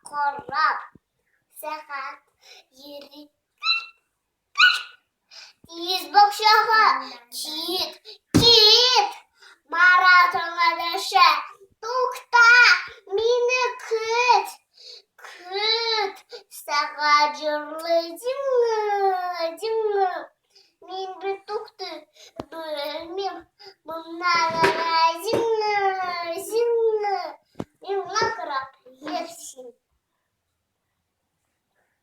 Korap. Saat yeri. Diz bokşağı. Çit. Maratona döşe. Tukta. Mini kıt. Sağa cırlı cimri. Min bir tuktu. Bölmem. Bunlara cimri. Min nakrap. Yersin.